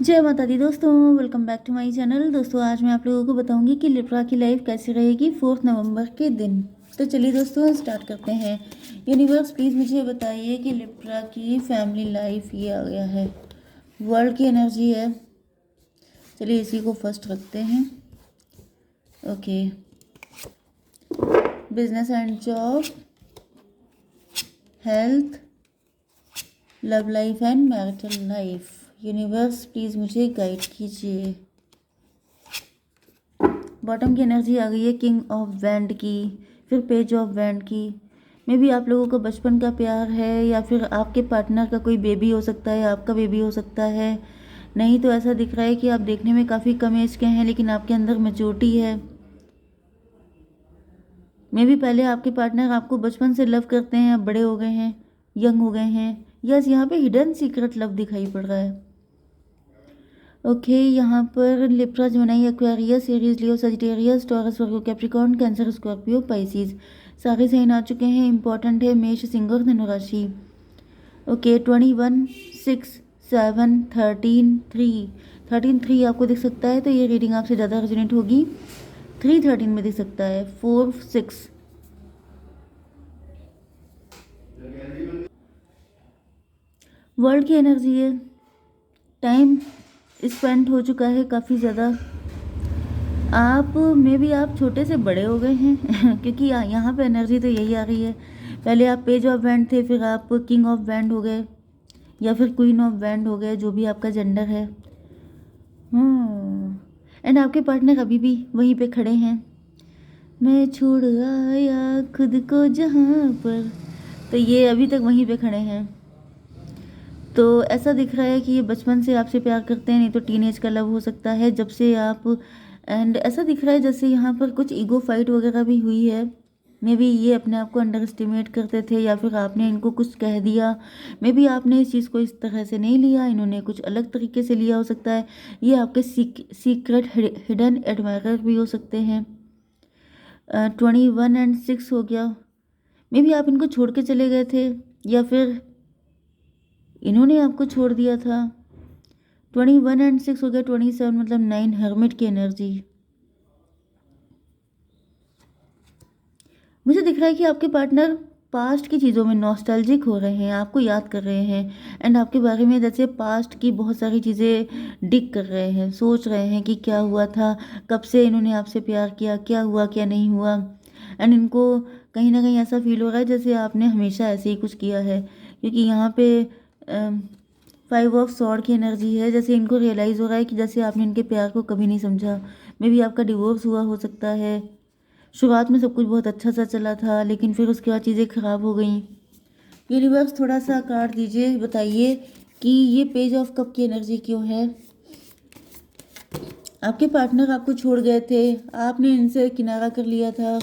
जय माता दी दोस्तों, welcome back to my channel. दोस्तों आज मैं आप लोगों को बताऊंगी कि लिब्रा की लाइफ कैसी रहेगी 4 नवंबर के दिन। तो चलिए दोस्तों स्टार्ट करते हैं। यूनिवर्स प्लीज़ मुझे बताइए कि लिब्रा की फैमिली लाइफ ये आ गया है, वर्ल्ड की एनर्जी है। चलिए इसी को फर्स्ट रखते हैं। Okay, business and job, health, love life and marital life. Universe please मुझे गाइड कीजिए। बॉटम की एनर्जी आ गई है किंग ऑफ वैंड की, फिर पेज ऑफ वैंड की। मे बी आप लोगों का बचपन का प्यार है, या फिर आपके पार्टनर का कोई बेबी हो सकता है, आपका बेबी हो सकता है। नहीं तो ऐसा दिख रहा है कि आप देखने में काफ़ी कम एज के हैं, लेकिन आपके अंदर मैच्योरिटी है। मे बी पहले आपके पार्टनर आपको बचपन से लव करते हैं, अब बड़े हो गए हैं, यंग हो गए हैं। यस, यहाँ पे हिडन सीक्रेट लव दिखाई पड़ रहा है। ओके, यहाँ पर लिब्रा, जेमिनी, एक्वेरियस, एरीज, लियो, सजिटेरियस, टॉरस, वर्गो, कैप्रिकॉर्न, कैंसर, स्कॉर्पियो, पाइसिस सारे साइन आ चुके हैं। इंपॉर्टेंट है मेष, सिंह और धनु राशि। ओके, 21, 6, 7, 13, 3, 13, 3 आपको दिख सकता है, तो ये रीडिंग आपसे ज़्यादा रेजोनेट होगी। 3, 13 में दिख सकता है। 4, 6 वर्ल्ड की एनर्जी है। टाइम स्पेंड हो चुका है काफ़ी ज़्यादा। आप में भी आप छोटे से बड़े हो गए हैं क्योंकि यहाँ पे एनर्जी तो यही आ रही है। पहले आप पेज ऑफ वैंड थे, फिर आप किंग ऑफ वैंड हो गए, या फिर क्वीन ऑफ वैंड हो गए, जो भी आपका जेंडर है। एंड आपके पार्टनर अभी भी वहीं पे खड़े हैं। मैं छोड़ आया खुद को जहाँ पर, तो ये अभी तक वहीं पे खड़े हैं। तो ऐसा दिख रहा है कि ये बचपन से आपसे प्यार करते हैं, नहीं तो टीनेज का लव हो सकता है जब से आप। एंड ऐसा दिख रहा है जैसे यहाँ पर कुछ ईगो फाइट वगैरह भी हुई है। मे बी ये अपने आप को अंडर एस्टिमेट करते थे, या फिर आपने इनको कुछ कह दिया। मे बी आपने इस चीज़ को इस तरह से नहीं लिया, इन्होंने कुछ अलग तरीके से लिया हो सकता है। ये आपके सीक्रेट हिडन एडमायरर भी हो सकते हैं। 21 एंड 6 हो गया। मे बी आप इनको छोड़ के चले गए थे, या फिर इन्होंने आपको छोड़ दिया था। 21 एंड 6 हो गया। 27 मतलब 9, हर्मिट की एनर्जी। मुझे दिख रहा है कि आपके पार्टनर पास्ट की चीज़ों में नॉस्टैल्जिक हो रहे हैं, आपको याद कर रहे हैं, एंड आपके बारे में जैसे पास्ट की बहुत सारी चीज़ें डिग कर रहे हैं, सोच रहे हैं कि क्या हुआ था, कब से इन्होंने आपसे प्यार किया, क्या हुआ क्या नहीं हुआ। एंड इनको कहीं ना कहीं ऐसा फील हो रहा है जैसे आपने हमेशा ऐसे ही कुछ किया है, क्योंकि यहाँ पे 5 ऑफ सॉर्ड की एनर्जी है। जैसे इनको रियलाइज़ हो रहा है कि जैसे आपने इनके प्यार को कभी नहीं समझा। मे बी आपका डिवोर्स हुआ हो सकता है। शुरुआत में सब कुछ बहुत अच्छा सा चला था, लेकिन फिर उसके बाद चीज़ें ख़राब हो गई। यूनिवर्स थोड़ा सा कार्ड दीजिए, बताइए कि ये पेज ऑफ कप की एनर्जी क्यों है। आपके पार्टनर आपको छोड़ गए थे, आपने इनसे किनारा कर लिया था।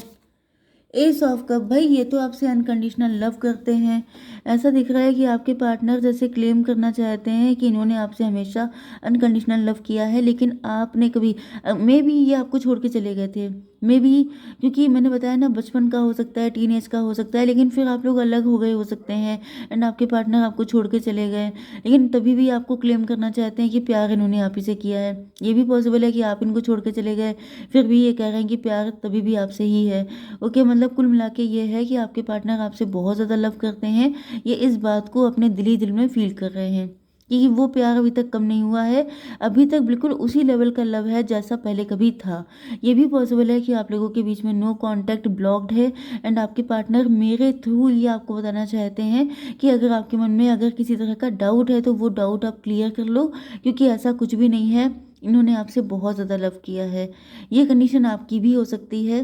एस ऑफ कप, भाई ये तो आपसे अनकंडीशनल लव करते हैं। ऐसा दिख रहा है कि आपके पार्टनर जैसे क्लेम करना चाहते हैं कि इन्होंने आपसे हमेशा अनकंडीशनल लव किया है, लेकिन आपने कभी, मे बी ये आपको छोड़ के चले गए थे। मे बी, क्योंकि मैंने बताया ना, बचपन का हो सकता है, टीन एज का हो सकता है, लेकिन फिर आप लोग अलग हो गए हो सकते हैं, एंड आपके पार्टनर आपको छोड़ के चले गए, लेकिन तभी भी आपको क्लेम करना चाहते हैं कि प्यार इन्होंने आप ही से किया है। ये भी पॉसिबल है कि आप इनको छोड़ के चले गए, फिर भी ये कह रहे हैं कि प्यार तभी भी आपसे ही है। ओके, मतलब कुल मिला के ये है कि आपके पार्टनर आपसे बहुत ज़्यादा लव करते हैं। ये इस बात को अपने दिली दिल में फील कर रहे हैं कि वो प्यार अभी तक कम नहीं हुआ है, अभी तक बिल्कुल उसी लेवल का लव है जैसा पहले कभी था। ये भी पॉसिबल है कि आप लोगों के बीच में नो कांटेक्ट, ब्लॉक्ड है, एंड आपके पार्टनर मेरे थ्रू ये आपको बताना चाहते हैं कि अगर आपके मन में अगर किसी तरह का डाउट है तो वो डाउट आप क्लियर कर लो, क्योंकि ऐसा कुछ भी नहीं है। इन्होंने आपसे बहुत ज़्यादा लव किया है। ये कंडीशन आपकी भी हो सकती है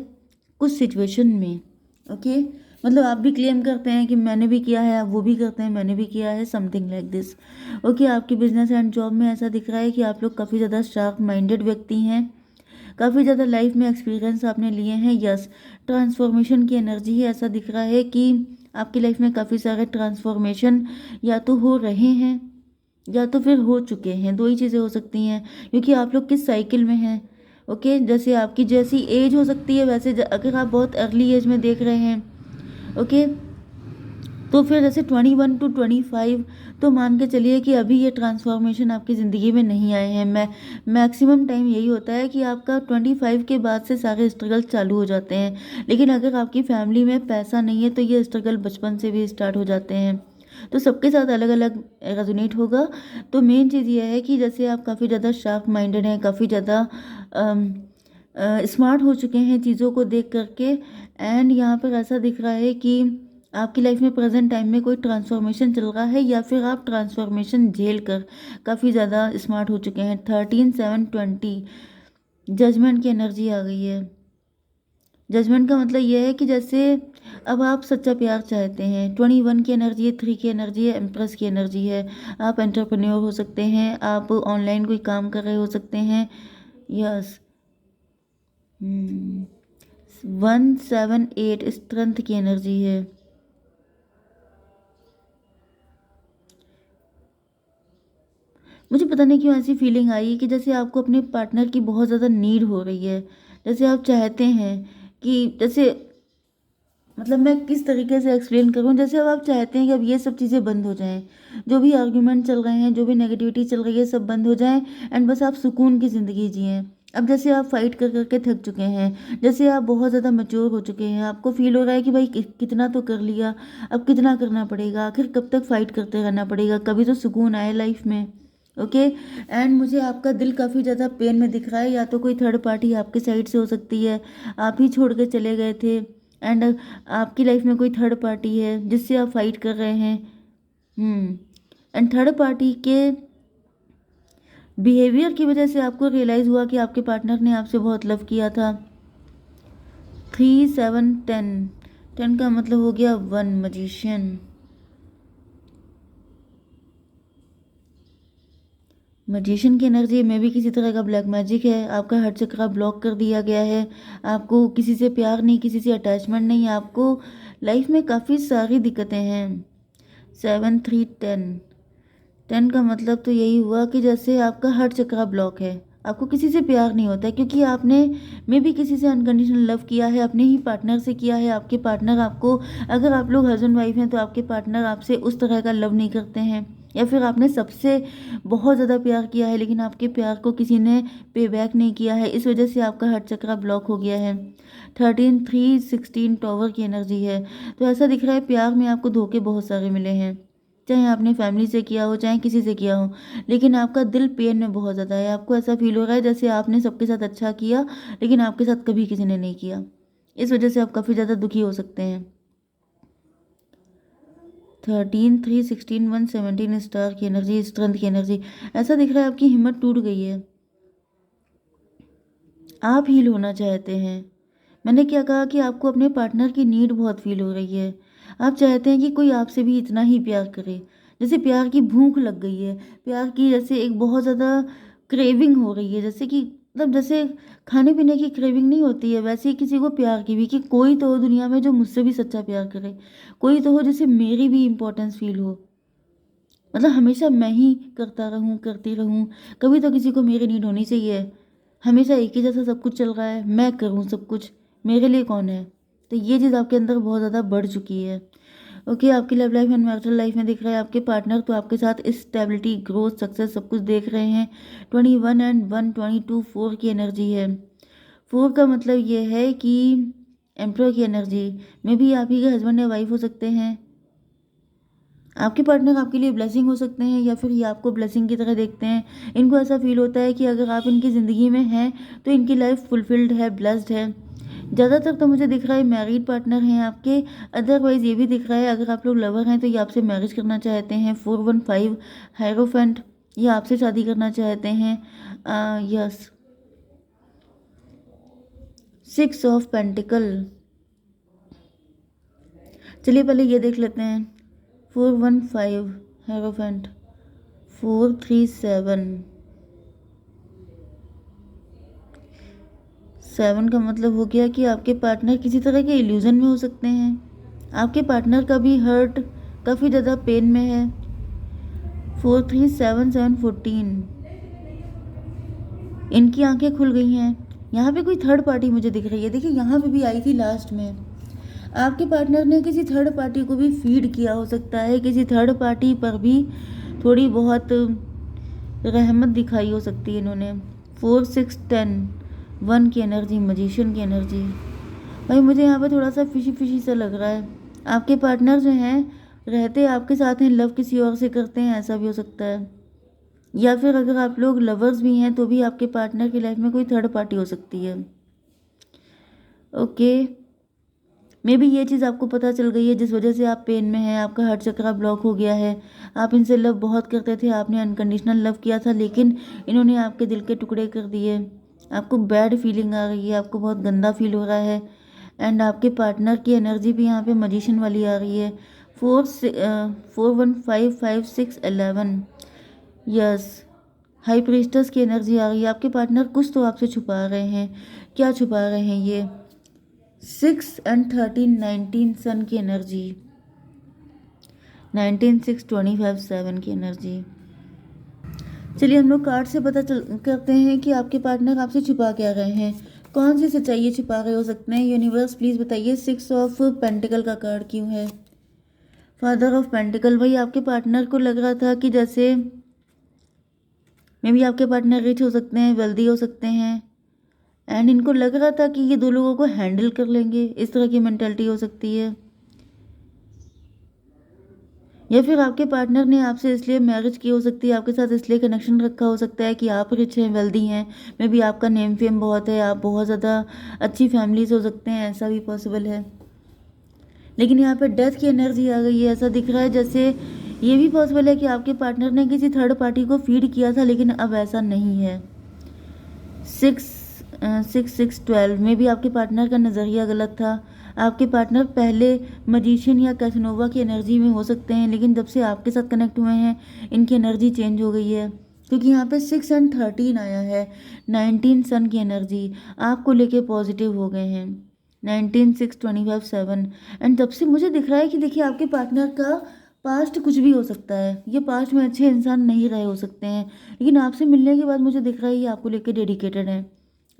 कुछ सिचुएशन में। ओके, मतलब आप भी क्लेम करते हैं कि मैंने भी किया है, आप वो भी करते हैं मैंने भी किया है, समथिंग लाइक दिस। ओके, आपकी बिजनेस एंड जॉब में ऐसा दिख रहा है कि आप लोग काफ़ी ज़्यादा शार्प माइंडेड व्यक्ति हैं, काफ़ी ज़्यादा लाइफ में एक्सपीरियंस आपने लिए हैं। यस, ट्रांसफॉर्मेशन की एनर्जी है। ऐसा दिख रहा है कि आपकी लाइफ में काफ़ी सारे ट्रांसफॉर्मेशन या तो हो रहे हैं या तो फिर हो चुके हैं, दो ही चीज़ें हो सकती हैं, क्योंकि आप लोग किस साइकिल में हैं। ओके, जैसे आपकी जैसी एज हो सकती है, वैसे अगर आप बहुत अर्ली एज में देख रहे हैं, ओके, तो फिर जैसे 21 टू 25, तो मान के चलिए कि अभी ये ट्रांसफॉर्मेशन आपकी ज़िंदगी में नहीं आए हैं। मैक्सिमम टाइम यही होता है कि आपका 25 के बाद से सारे स्ट्रगल चालू हो जाते हैं। लेकिन अगर आपकी फैमिली में पैसा नहीं है तो ये स्ट्रगल बचपन से भी स्टार्ट हो जाते हैं। तो सबके साथ अलग अलग रेजोनेट होगा। तो मेन चीज़ ये है कि जैसे आप काफ़ी ज़्यादा शार्प माइंडेड हैं, काफ़ी ज़्यादा स्मार्ट हो चुके हैं चीज़ों को देख करके। एंड यहाँ पर ऐसा दिख रहा है कि आपकी लाइफ में प्रेजेंट टाइम में कोई ट्रांसफॉर्मेशन चल रहा है, या फिर आप ट्रांसफॉर्मेशन झेल कर काफ़ी ज़्यादा स्मार्ट हो चुके हैं। 13 7 20 जजमेंट की एनर्जी आ गई है। जजमेंट का मतलब यह है कि जैसे अब आप सच्चा प्यार चाहते हैं। 21 की एनर्जी है, 3 की एनर्जी है, एम्प्रेस की एनर्जी है। आप एंटरप्रेन्योर हो सकते हैं, आप ऑनलाइन कोई काम कर रहे हो सकते हैं। यस। 1 7 8 स्ट्रेंथ की एनर्जी है। मुझे पता नहीं क्यों ऐसी फीलिंग आई कि जैसे आपको अपने पार्टनर की बहुत ज़्यादा नीड हो रही है। जैसे आप चाहते हैं कि जैसे, मतलब मैं किस तरीके से एक्सप्लेन करूं, जैसे अब आप चाहते हैं कि अब ये सब चीज़ें बंद हो जाएं, जो भी आर्ग्यूमेंट चल रहे हैं, जो भी नेगेटिविटी चल रही है, सब बंद हो जाएं। एंड बस आप सुकून की ज़िंदगी जिएं। अब जैसे आप फाइट कर करके थक चुके हैं, जैसे आप बहुत ज़्यादा मैच्योर हो चुके हैं, आपको फील हो रहा है कि भाई कितना तो कर लिया, अब कितना करना पड़ेगा, आखिर कब तक फाइट करते रहना पड़ेगा, कभी तो सुकून आए लाइफ में। ओके। एंड मुझे आपका दिल काफ़ी ज़्यादा पेन में दिख रहा है, या तो कोई थर्ड पार्टी आपके साइड से हो सकती है, आप ही छोड़ के चले गए थे। एंड आपकी लाइफ में कोई थर्ड पार्टी है जिससे आप फाइट कर रहे हैं। एंड थर्ड पार्टी के बिहेवियर की वजह से आपको रियलाइज़ हुआ कि आपके पार्टनर ने आपसे बहुत लव किया था। 3 7 10 का मतलब हो गया 1 मजिशियन। मजिशियन की एनर्जी में भी किसी तरह का ब्लैक मैजिक है। आपका हर चक्रा ब्लॉक कर दिया गया है। आपको किसी से प्यार नहीं, किसी से अटैचमेंट नहीं, आपको लाइफ में काफ़ी सारी दिक्कतें हैं। 7 3 10 का मतलब तो यही हुआ कि जैसे आपका हर चक्रा ब्लॉक है, आपको किसी से प्यार नहीं होता है, क्योंकि आपने मे भी किसी से अनकंडीशनल लव किया है, अपने ही पार्टनर से किया है। आपके पार्टनर आपको, अगर आप लोग हस्बैंड वाइफ हैं तो आपके पार्टनर आपसे उस तरह का लव नहीं करते हैं, या फिर आपने सबसे बहुत ज़्यादा प्यार किया है लेकिन आपके प्यार को किसी ने पे बैक नहीं किया है, इस वजह से आपका हर चक्रा ब्लॉक हो गया है। 13 3 16 टॉवर की एनर्जी है। तो ऐसा दिख रहा है प्यार में आपको धोखे बहुत सारे मिले हैं, चाहे आपने फैमिली से किया हो, चाहे किसी से किया हो, लेकिन आपका दिल पेन में बहुत ज़्यादा है। आपको ऐसा फील हो रहा है जैसे आपने सबके साथ अच्छा किया लेकिन आपके साथ कभी किसी ने नहीं किया, इस वजह से आप काफ़ी ज़्यादा दुखी हो सकते हैं। 13 3 16 1 17 स्टार की एनर्जी, स्ट्रेंथ की एनर्जी। ऐसा दिख रहा है आपकी हिम्मत टूट गई है, आप हील होना चाहते हैं। मैंने क्या कहा कि आपको अपने पार्टनर की नीड बहुत फील हो रही है। आप चाहते हैं कि कोई आपसे भी इतना ही प्यार करे, जैसे प्यार की भूख लग गई है, प्यार की जैसे एक बहुत ज़्यादा क्रेविंग हो रही है, जैसे कि मतलब जैसे खाने पीने की क्रेविंग नहीं होती है, वैसे ही किसी को प्यार की भी, कि कोई तो हो दुनिया में जो मुझसे भी सच्चा प्यार करे, कोई तो हो जिसे मेरी भी इम्पोर्टेंस फील हो। मतलब हमेशा मैं ही करता रहूं, करती रहूं, कभी तो किसी को मेरी नीड होनी चाहिए। हमेशा एक ही जैसा सब कुछ चल रहा है, मैं करूं सब कुछ, मेरे लिए कौन है। तो ये चीज़ आपके अंदर बहुत ज़्यादा बढ़ चुकी है। ओके, आपकी love life and marital life में दिख रहा है आपके पार्टनर तो आपके साथ स्टेबिलिटी, ग्रोथ, सक्सेस सब कुछ देख रहे हैं। 21 एंड 1 22 4 की एनर्जी है। 4 का मतलब ये है कि एम्प्लॉय की एनर्जी में भी आप ही के हस्बैंड या वाइफ हो सकते हैं। आपके पार्टनर आपके लिए ब्लेसिंग हो सकते हैं, या फिर ये आपको ब्लेसिंग की तरह देखते हैं। इनको ऐसा फील होता है कि अगर आप इनकी ज़िंदगी में हैं तो इनकी लाइफ फुलफिल्ड है, ब्लेस्ड है। ज़्यादातर तो मुझे दिख रहा है मैरिड पार्टनर हैं आपके। अदरवाइज़ ये भी दिख रहा है अगर आप लोग लवर हैं तो ये आपसे मैरिज करना चाहते हैं। 415 हायरोफेंट, ये आपसे शादी करना चाहते हैं। यस। 6 of pentacle. चलिए पहले ये देख लेते हैं। 415 हेरोफेंट, 4 3 7। 7 का मतलब हो गया कि आपके पार्टनर किसी तरह के इल्यूजन में हो सकते हैं। आपके पार्टनर का भी हर्ट, काफ़ी ज़्यादा पेन में है। 4 3 7 7 14। इनकी आंखें खुल गई हैं। यहाँ पे कोई थर्ड पार्टी मुझे दिख रही है, देखिए यहाँ पे भी आई थी लास्ट में। आपके पार्टनर ने किसी थर्ड पार्टी को भी फीड किया हो सकता है, किसी थर्ड पार्टी पर भी थोड़ी बहुत रहमत दिखाई हो सकती है इन्होंने। 4 6 10 1 की एनर्जी, मजिशियन की एनर्जी। भाई मुझे यहाँ पे थोड़ा सा फिशी फिशी सा लग रहा है। आपके पार्टनर जो हैं रहते आपके साथ हैं, लव किसी और से करते हैं, ऐसा भी हो सकता है। या फिर अगर आप लोग लवर्स भी हैं तो भी आपके पार्टनर की लाइफ में कोई थर्ड पार्टी हो सकती है। ओके, मे बी ये चीज़ आपको पता चल गई है जिस वजह से आप पेन में हैं, आपका हार्ट चक्र ब्लॉक हो गया है। आप इनसे लव बहुत करते थे, आपने अनकंडीशनल लव किया था, लेकिन इन्होंने आपके दिल के टुकड़े कर दिए। आपको बैड फीलिंग आ रही है, आपको बहुत गंदा फील हो रहा है। एंड आपके पार्टनर की एनर्जी भी यहाँ पे मजिशियन वाली आ रही है। 4 1 5 5 6 11, यस, हाई प्रीस्टस की एनर्जी आ रही है। आपके पार्टनर कुछ तो आपसे छुपा रहे हैं, क्या छुपा रहे हैं ये। 6 एंड 13 19 सन की एनर्जी, 19 6 25 7 की एनर्जी। चलिए हम लोग कार्ड से पता करते हैं कि आपके पार्टनर आपसे छुपा क्या रहे हैं, कौन सी सच्चाई छुपा रहे हो सकते हैं। यूनिवर्स प्लीज़ बताइए 6 ऑफ पेंटिकल का कार्ड क्यों है। फादर ऑफ पेंटिकल, भाई आपके पार्टनर को लग रहा था कि जैसे मे बी आपके पार्टनर रिच हो सकते हैं, वेल्दी हो सकते हैं, एंड इनको लग रहा था कि ये दो लोगों को हैंडल कर लेंगे, इस तरह की मेंटालिटी हो सकती है। या फिर आपके पार्टनर ने आपसे इसलिए मैरिज की हो सकती है, आपके साथ इसलिए कनेक्शन रखा हो सकता है कि आप रिच हैं, वेल्दी हैं, मे बी आपका नेम फेम बहुत है, आप बहुत ज़्यादा अच्छी फैमिली से हो सकते हैं, ऐसा भी पॉसिबल है। लेकिन यहाँ पे डेथ की एनर्जी आ गई है, ऐसा दिख रहा है जैसे ये भी पॉसिबल है कि आपके पार्टनर ने किसी थर्ड पार्टी को फीड किया था, लेकिन अब ऐसा नहीं है। 6 6 6 12 में भी आपके पार्टनर का नज़रिया गलत था। आपके पार्टनर पहले मजिशियन या कैसनोवा की एनर्जी में हो सकते हैं, लेकिन जब से आपके साथ कनेक्ट हुए हैं इनकी एनर्जी चेंज हो गई है, क्योंकि यहाँ पे 6 एंड 13 आया है। 19 सन की एनर्जी आपको लेके पॉजिटिव हो गए हैं। 19 6 25 7, एंड जब से मुझे दिख रहा है कि देखिए आपके पार्टनर का पास्ट कुछ भी हो सकता है, ये पास्ट में अच्छे इंसान नहीं रहे हो सकते हैं, लेकिन आपसे मिलने के बाद मुझे दिख रहा है ये आपको लेके डेडिकेटेड है।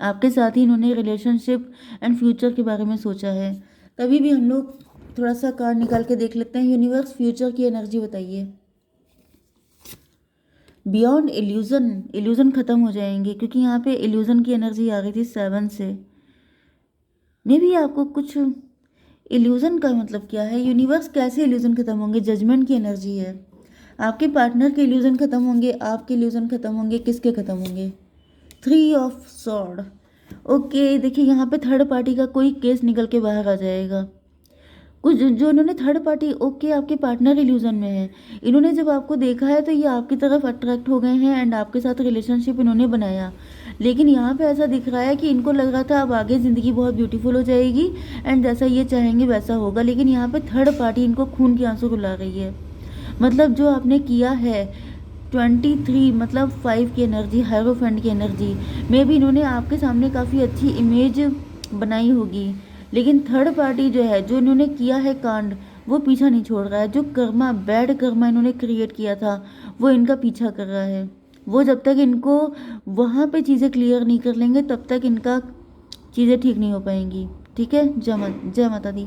आपके साथ ही इन्होंने रिलेशनशिप एंड फ्यूचर के बारे में सोचा है। तभी भी हम लोग थोड़ा सा कार्ड निकाल के देख लेते हैं। यूनिवर्स फ्यूचर की एनर्जी बताइए। बियॉन्ड इल्यूजन, इल्यूजन खत्म हो जाएंगे, क्योंकि यहाँ पे इल्यूजन की एनर्जी आ गई थी 7 से। मे भी आपको कुछ इल्यूजन का मतलब क्या है, यूनिवर्स कैसे इल्यूजन खत्म होंगे। जजमेंट की एनर्जी है, आपके पार्टनर के इल्यूजन खत्म होंगे, आपके इल्यूजन खत्म होंगे, किसके खत्म होंगे। 3 ऑफ सॉर्ड, ओके, देखिए यहाँ पे थर्ड पार्टी का कोई केस निकल के बाहर आ जाएगा। कुछ जो इन्होंने थर्ड पार्टी, ओके, आपके पार्टनर इल्यूजन में है, इन्होंने जब आपको देखा है तो ये आपकी तरफ अट्रैक्ट हो गए हैं एंड आपके साथ रिलेशनशिप इन्होंने बनाया। लेकिन यहाँ पे ऐसा दिख रहा है कि इनको लग रहा था अब आगे ज़िंदगी बहुत ब्यूटीफुल हो जाएगी एंड जैसा ये चाहेंगे वैसा होगा, लेकिन यहाँ पे थर्ड पार्टी इनको खून के आंसू रुला रही है। मतलब जो आपने किया है 23 मतलब 5 की एनर्जी, हायरोफेंट की एनर्जी में भी इन्होंने आपके सामने काफ़ी अच्छी इमेज बनाई होगी, लेकिन थर्ड पार्टी जो है, जो इन्होंने किया है कांड, वो पीछा नहीं छोड़ रहा है। जो कर्मा, बैड कर्मा इन्होंने क्रिएट किया था वो इनका पीछा कर रहा है। वो जब तक इनको वहाँ पे चीज़ें क्लियर नहीं कर लेंगे तब तक इनका चीज़ें ठीक नहीं हो पाएंगी। ठीक है, जय माता दी।